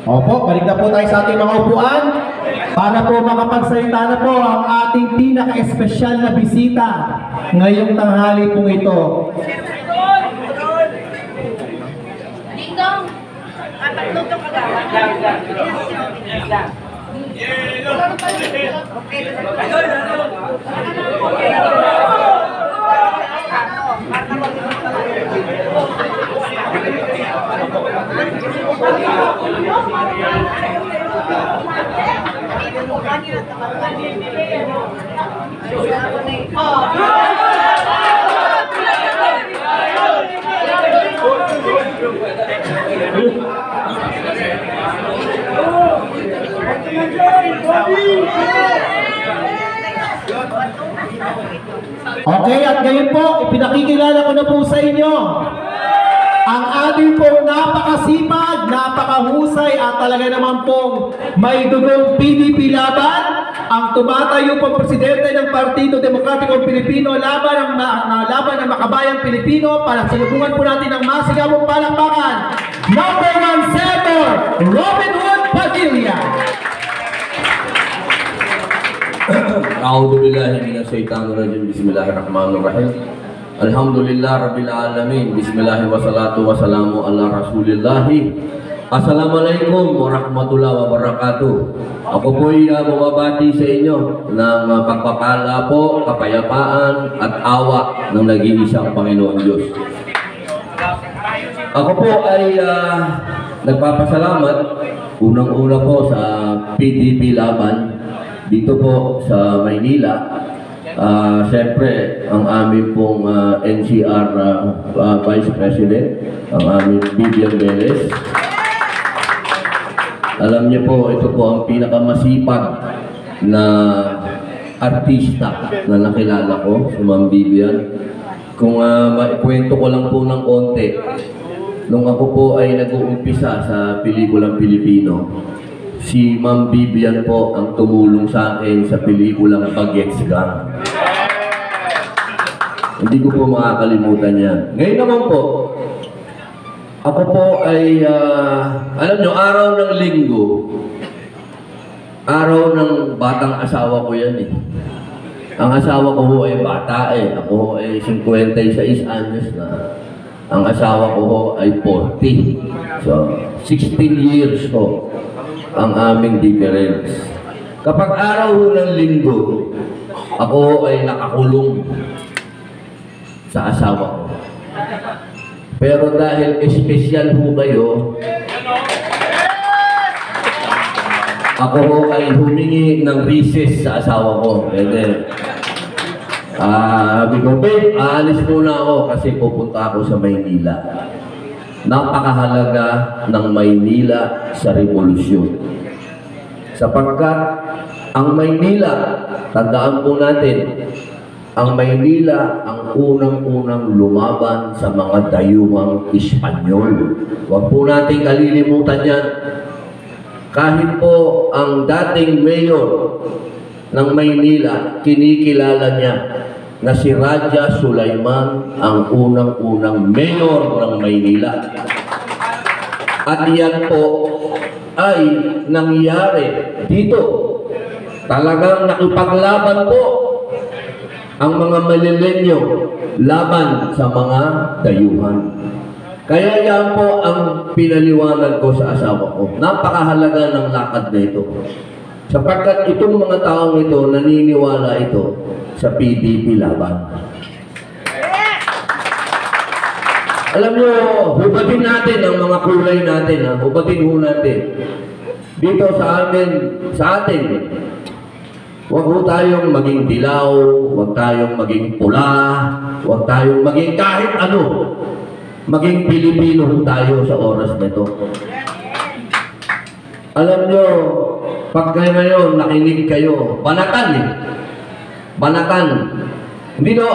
Opo, balik na po tayo sa ating mga upuan para po makapagsalita na po ang ating pinaka-espesyal na bisita ngayong tanghali pong ito. Dingdong! Tatlong itong kagawa. Okay, at ngayon po, ipinakikilala ko na po sa inyo ang ating pong napakasipag, napakahusay at talaga naman pong may dugong PDP laban, ang tumatayo pong presidente ng Partido Demokratikong Pilipino laban ng makabayang Pilipino para salubungan po natin ang masigabong palakpakan, number 1 Senator Robin Hood Padilla. A'udhu billahi minasyaitanir rajim. Bismillahirrahmanirrahim. Alhamdulillah rabbil alamin. Bismillah wa salatu wa salamu ala Rasulillah. Assalamualaikum warahmatullahi wabarakatuh. Ako po'y bumabati sa inyo ng pagpapala po, kapayapaan at awa ng nag-iisang Panginoon Diyos. Ako po ay nagpapasalamat unang-una po sa PDP laban dito po sa Maynila. Siyempre, ang aming pong NCR Vice President, ang aming Vivian Velez. Alam niyo po, ito po ang pinakamasipag na artista na nakilala ko, si Ma'am Vivian. Kung maikwento ko lang po ng konti, nung ako po ay nag-uumpisa sa pelikulang Pilipino, si Ma'am Vivian po ang tumulong sa akin sa pelikulang Bagets Gang. Hindi ko po makakalimutan yan. Ngayon naman po, ako po ay, alam nyo, araw ng linggo, araw ng batang asawa ko yan eh. Ang asawa ko ho ay bata eh. Ako ay 56 anyos na. Ang asawa ko ho ay 40. So, 16 years ho ang aming difference. Kapag araw ng linggo, ako ay nakakulong sa asawa ko. Pero dahil espesyal ho kayo, ako ho ay humingi ng recess sa asawa ko. Pwede. Sabi ko, babe, aalis muna ako kasi pupunta ako sa Maynila. Napakahalaga ng Maynila sa revolusyon. Sapagkat ang Maynila, tandaan po natin, ang Maynila ang unang-unang lumaban sa mga dayuhang Espanyol. Huwag po natin kalilimutan yan. Kahit po ang dating mayor ng Maynila, kinikilala niya na si Raja Sulaiman ang unang-unang mayor ng Maynila. At yan po ay nangyari dito. Talagang nakipaglaban po ang mga malilenyo laban sa mga dayuhan. Kaya yan po ang pinaliwanag ko sa asawa ko. Napakahalaga ng lakad na ito. Sapagkat itong mga taong ito, naniniwala ito sa PDP laban. Alam nyo, hubatin natin ang mga kulay natin. Hubatin ho natin. Dito sa amin, sa atin, huwag ho tayong maging dilaw, huwag tayong maging pula, huwag tayong maging kahit ano. Maging Pilipino ho tayo sa oras na ito. Alam nyo, pag kayo ngayon, nakinig kayo, banatan eh. Banatan. Hindi no,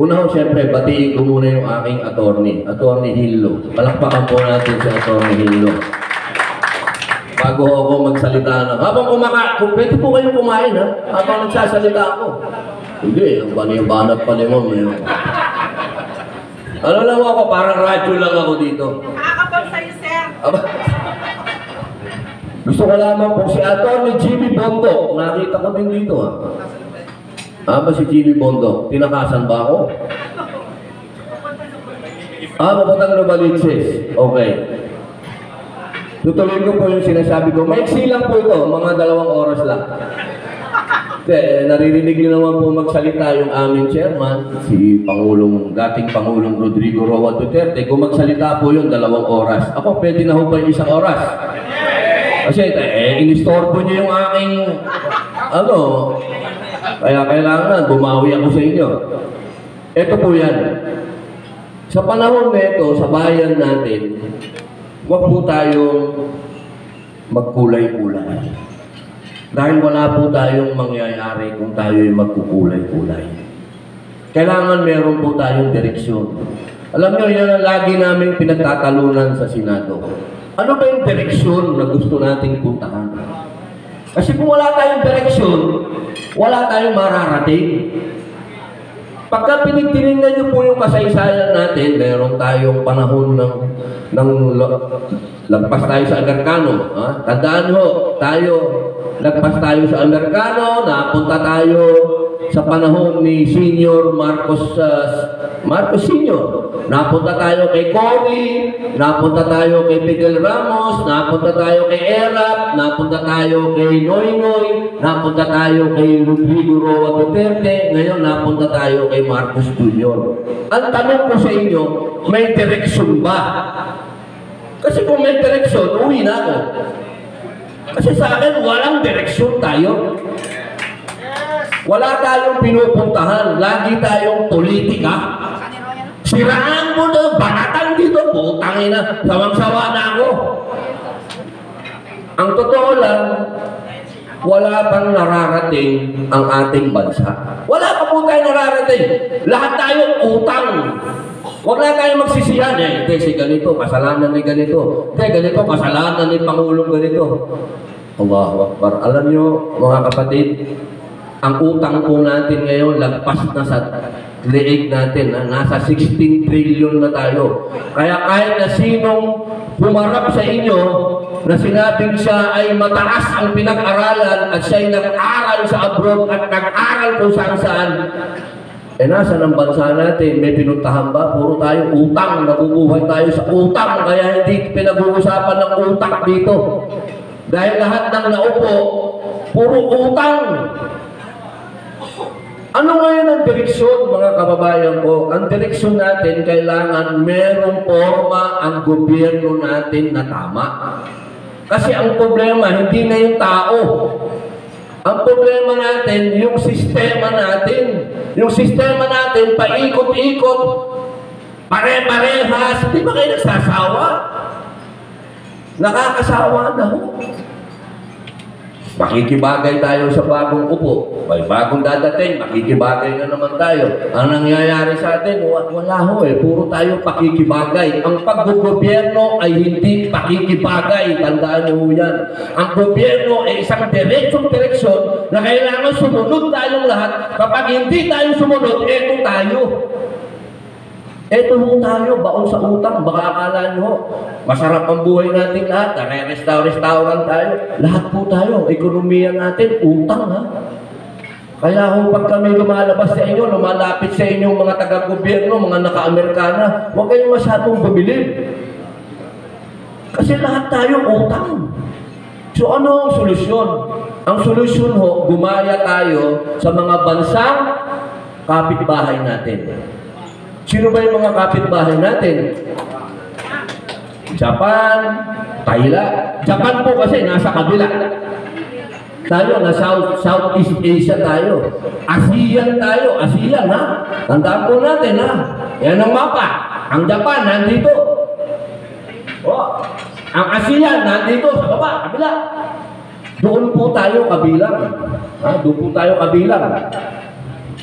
una ho, siyempre, batiin ko muna yung aking attorney Hillo. Palakpakan po natin si attorney Hillo. Bago ako magsalita na, habang kung pwede po kayo kumain ha, habang nagsasalita ako. Hindi, ang banat pa ni Ma'am. Ano lang ako, parang radyo lang ako dito. Nakakapag sa'yo, sir. Gusto ko lamang po si Atty. Jimmy Bondo. Nakita ko din dito ba si Jimmy Bondo? Tinakasan ba ako? Papuntang Novaliches. Okay. Tutuloy ko po yung sinasabi ko. Maiksi lang po ito. Mga 2 oras lang. Kasi naririnig niyo naman po magsalita yung aming chairman, si dating Pangulong Rodrigo Roa Duterte. Kung magsalita po yun, 2 oras. Ako, pwede na ho ba yung 1 oras? Kasi, inistorbo niyo yung aking, kaya kailangan, bumawi ako sa inyo. Ito po yan. Sa panahon na ito, sa bayan natin, huwag po tayong magkulay-kulay. Dahil wala po tayong mangyayari kung tayo'y magkukulay-kulay. Kailangan meron po tayong direksyon. Alam nyo, yan ang lagi namin pinagtatalunan sa Senado. Ano ba yung direksyon na gusto nating puntahan? Kasi kung wala tayong direksyon, wala tayong mararating. Pagka pinigtinignan niyo po yung kasaysayan natin, meron tayong panahon ng lagpas tayo sa Amerikano. Tandaan ho, lagpas tayo sa Amerikano, napunta tayo sa panahon ni Senior Marcos Senior. Napunta tayo kay Cory, napunta tayo kay Miguel Ramos, napunta tayo kay Erap, napunta tayo kay Noynoy, napunta tayo kay Rodrigo Roa Duterte, ngayon napunta tayo kay Marcos Jr. Ang tanong ko sa inyo, may direksyon ba? Kasi kung may direksyon, uwi na ako. Kasi sa akin, walang direksyon tayo. Wala tayong pinupuntahan. Lagi tayong politika. Siraan mo na, banatan dito, putang ina, sawang-sawa na ako. Ang totoo lang, wala pang nararating ang ating bansa. Wala pa po tayo nararating. Lahat tayo utang. Huwag na tayo magsisihan. Kasi ganito, kasalanan ni ganito. Ganito, kasalanan ni Pangulong ganito. Allahu Akbar. Alam nyo, mga kapatid, ang utang po natin ngayon, lagpas na sa leeg natin. Nasa 16 trillion na tayo. Kaya kahit na sinong humarap sa inyo na sinabing siya ay mataas ang pinag-aralan at siya ay nag-aral sa abroad at nag-aral kung saan-saan, nasa ng bansa natin, may pinuntahan ba? Puro tayo utang, nabubuhay tayo sa utang, kaya hindi pinag-uusapan ng utang dito. Dahil lahat ng naupo, puro utang. Ano ngayon ang direksyon, mga kababayan ko? Ang direksyon natin, kailangan merong forma ang gobyerno natin na tama. Kasi ang problema, hindi na yung tao. Ang problema natin, yung sistema natin. Yung sistema natin, paikot-ikot, pare-parehas. Di ba kayo nagsasawa? Nakakasawa na ho. Makikibagay tayo sa bagong upo. May bagong dadating, makikibagay na naman tayo. Ang nangyayari sa atin, wala ho puro tayo pakikibagay. Ang paggobyerno ay hindi pakikibagay. Tandaan niyo yan. Ang gobyerno ay isang direksyon na kailangan sumunod tayong lahat. Kapag hindi tayo sumunod, eto tayo. Eto ho tayo, baon sa utang. Baka akala nyo, masarap ang buhay natin lahat. Restaurant tayo. Lahat po tayo. Ekonomiya natin, utang ha. Kaya ho, pag kami lumalabas sa inyo, lumalapit sa inyong mga taga-gobyerno, mga naka-Amerikana, huwag kayong masyadong bumilib. Kasi lahat tayo utang. So ano ang solusyon? Ang solusyon ho, gumaya tayo sa mga bansang kapitbahay natin. Sino ba yung mga kapitbahay natin? Japan, Thailand. Japan po kasi nasa kabila. Tayo, na Southeast Asia tayo. ASEAN tayo. ASEAN ha? Tandaan po natin ha? Yan ang mapa. Ang Japan nandito. Ang ASEAN nandito sa baba, kabila. Doon po tayo kabilang. Doon po tayo kabilang.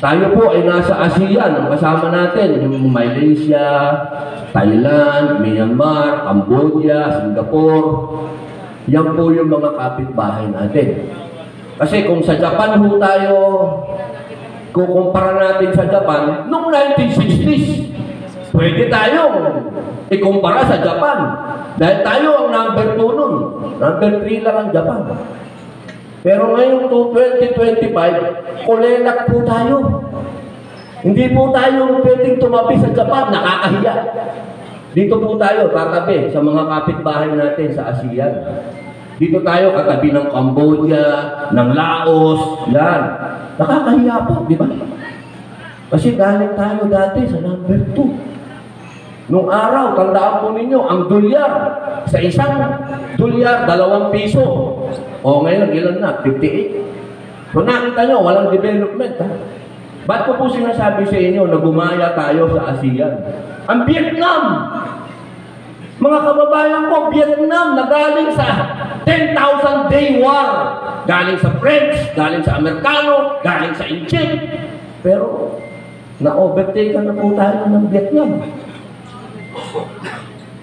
Tayo po ay nasa ASEAN, kasama natin yung Malaysia, Thailand, Myanmar, Cambodia, Singapore. Yan po yung mga kapitbahay natin. Kasi kung sa Japan po tayo, kukumpara natin sa Japan, noong 1960s, pwede tayong ikumpara sa Japan. Dahil tayo ang number 2 nun. Number 3 lang ang Japan. Pero ngayong 2025, kulelak po tayo. Hindi po tayo pwedeng tumabi sa Japan, nakakahiya. Dito po tayo tatabi sa mga kapitbahay natin sa ASEAN. Dito tayo katabi ng Cambodia, ng Laos, yan. Nakakahiya po, di ba? Kasi galing tayo dati sa number 2. Nung araw, tandaan po ninyo, ang dolyar, sa isang dolyar, 2 piso. O ngayon, ilan na? 58. So nakita nyo, walang development. Ha? Ba't ko po sinasabi sa inyo na gumaya tayo sa ASEAN? Ang Vietnam! Mga kababayan ko, Vietnam na galing sa 10,000 day war. Galing sa French, galing sa Amerikano, galing sa Inchik. Pero, na-overtake na po tayo ng Vietnam.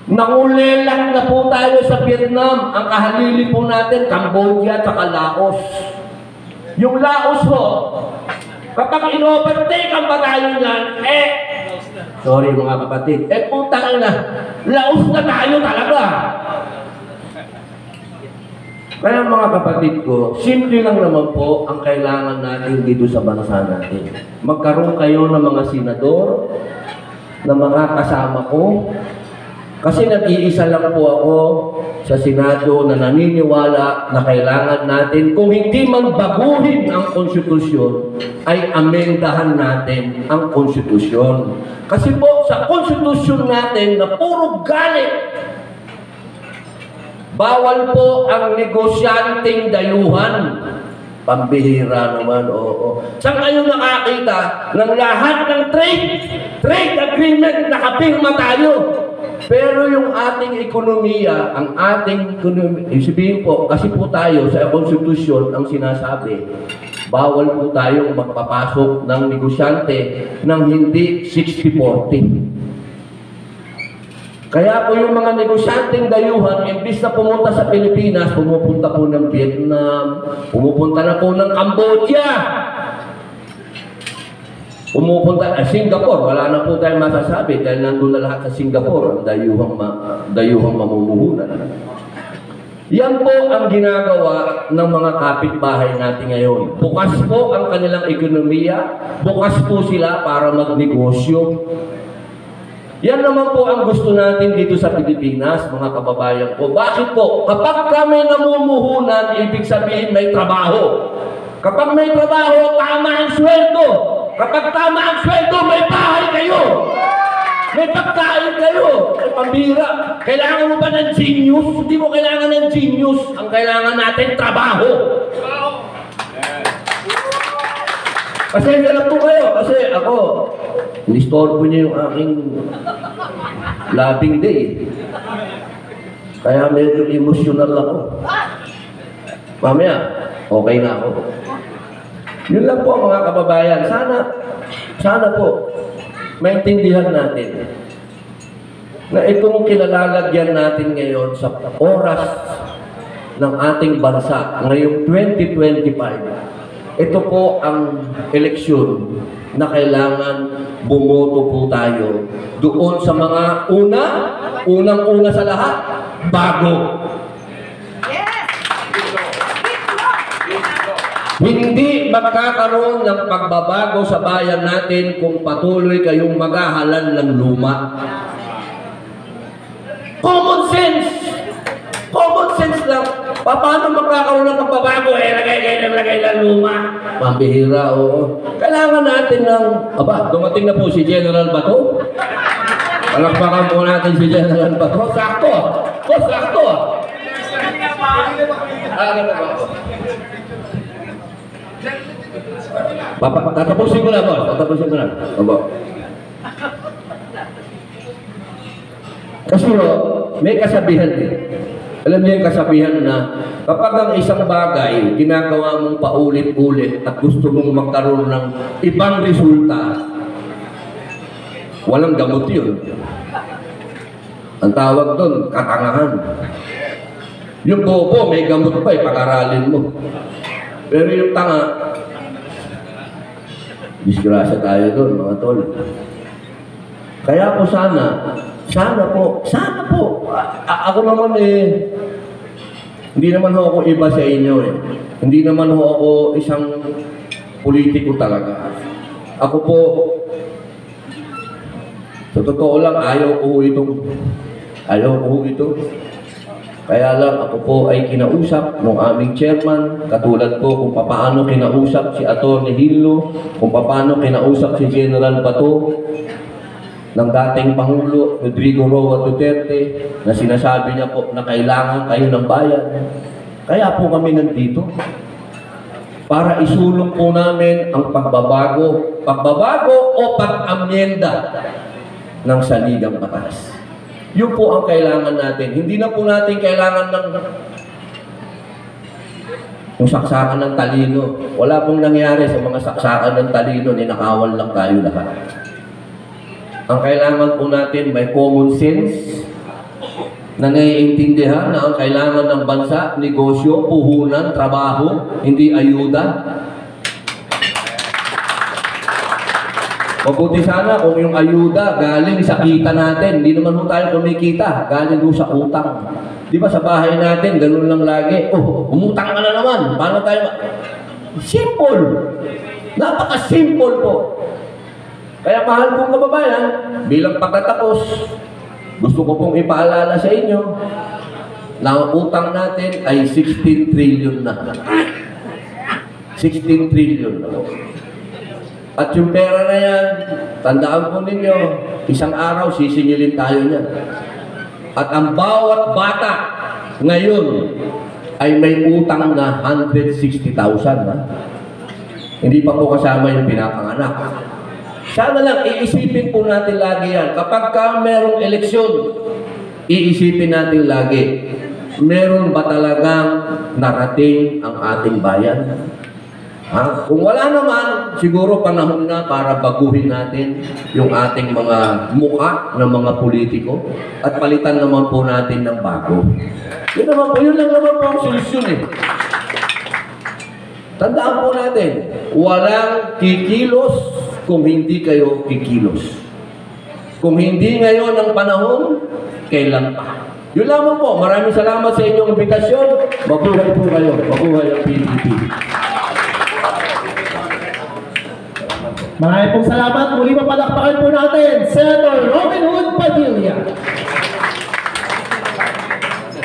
Nangulelang na po tayo sa Vietnam. Ang kahalili po natin, Cambodia at Laos. Yung Laos ho, kapag in-overtake ang batayo niyan, sorry mga kapatid, putang na, Laos na tayo talaga. Kaya mga kapatid ko, simple lang naman po ang kailangan natin dito sa bansa natin. Magkaroon kayo ng mga senador, ng mga kasama ko, kasi nag-iisa lang po ako sa Senado na naniniwala na kailangan natin, kung hindi man baguhin ang konstitusyon, ay amendahan natin ang konstitusyon. Kasi po sa konstitusyon natin na puro galit, bawal po ang negosyanteng dayuhan. Pambihira naman, oo. Saan kayo nakakita ng lahat ng trade agreement nakapirma tayo? Pero yung ating ekonomiya, ang ating ekonomiya, sabihin po, kasi po tayo sa konstitusyon ang sinasabi, bawal po tayong magpapasok ng negosyante ng hindi 60-40. Kaya po yung mga negosyanteng dayuhan, imbis na pumunta sa Pilipinas, pumupunta po ng Vietnam, pumupunta na po ng Cambodia, pumupunta Singapore, wala na po tayong masasabi dahil nandun na lahat sa Singapore ang dayuhang mamumuhunan. Yan po ang ginagawa ng mga kapitbahay natin ngayon. Bukas po ang kanilang ekonomiya, bukas po sila para magnegosyo. Yan naman po ang gusto natin dito sa Pilipinas, mga kababayan ko. Bakit po? Kapag kami namumuhunan, ibig sabihin may trabaho. Kapag may trabaho, tama ang sweldo. Kapag tama ang sweldo, may bahay kayo. May pagkain kayo. Ay, pambira. Kailangan mo ba ng genius? Hindi mo kailangan ng genius. Ang kailangan natin, trabaho. Pasensya lang po kayo. Kasi ako, nistorbo niyo yung aking labing day. Kaya medyo emotional ako. Mamaya, okay na ako. Yun lang po mga kababayan. Sana po, maintindihan natin na itong kinalalagyan natin ngayon sa oras ng ating bansa, ngayong 2025, ito po ang eleksyon na kailangan bumoto po tayo doon sa mga unang-una sa lahat, bago. Hindi magkakaroon ng pagbabago sa bayan natin kung patuloy kayong maghahalal ng luma. Common sense! Common sense lang. Paano magkakaroon ng pagbabago? Lagay ng luma. Mambihira, oo. Kailangan natin ng... dumating na po si General Bato. Palakpakan po natin si General Bato. Sakto! Sakto! Tatapusin ko na, boss. Tatapusin ko na. Kasi may kasabihan din. Alam niyo yung kasabihan na kapag ang isang bagay ginagawa mong paulit-ulit at gusto mong magkaroon ng ibang resulta, walang gamot yun. Ang tawag doon, katangahan. Yung bobo, may gamot pa, pag-aralin mo. Pero yung tanga, disgrasya tayo doon, mga tol. Kaya po sana po, ako naman hindi naman ho ako iba sa inyo Hindi naman ho ako isang politiko talaga. Ako po, sa totoo lang, ayaw ko ito. Kaya lang ako po ay kinausap ng aming chairman, katulad po kung paano kinausap si Atty. Hillo, kung paano kinausap si General Bato, ng dating Pangulo, Rodrigo Roa Duterte, na sinasabi niya po na kailangan kayo ng bayan. Kaya po kami nandito. Para isulong po namin ang pagbabago o pag-amyenda ng saligang batas. Yun po ang kailangan natin. Hindi na po natin kailangan ng yung saksakan ng talino. Wala pong nangyari sa mga saksakan ng talino, ninakawan lang tayo lahat. Ang kailangan po natin may common sense na naiintindihan na ang kailangan ng bansa, negosyo, puhunan, trabaho, hindi ayuda. Mabuti sana kung yung ayuda galing sa kita natin. Hindi naman po tayo kumikita, galing po sa utang. Di ba sa bahay natin, ganun lang lagi. Oh, umutang ka na naman. Paano tayo? Simple. Napaka-simple po. Kaya mahal kong kababayan, bilang pagkatapos, gusto ko pong ipaalala sa inyo na ang utang natin ay 16 trillion na. 16 trillion na po. At yung pera na yan, tandaan po ninyo, isang araw sisingilin tayo niyan. At ang bawat bata ngayon ay may utang na 160,000 na. Hindi pa po kasama yung pinapanganak. Sana lang, iisipin po natin lagi yan. Kapag merong eleksyon, iisipin natin lagi, meron ba talagang narating ang ating bayan? Ha? Kung wala naman, siguro panahon na para baguhin natin yung ating mga mukha ng mga politiko at palitan naman po natin ng bago. Yun lang naman po ang solusyon Tandaan po natin, walang kikilos kung hindi kayo kikilos. Kung hindi ngayon ang panahon, kailan pa? Yun lamang po. Maraming salamat sa inyong imbitasyon. Mabuhay po kayo. Mabuhay ang PDP. Maraming pong salamat. Muli papalakpakan po natin, Senator Robin Hood Padilla.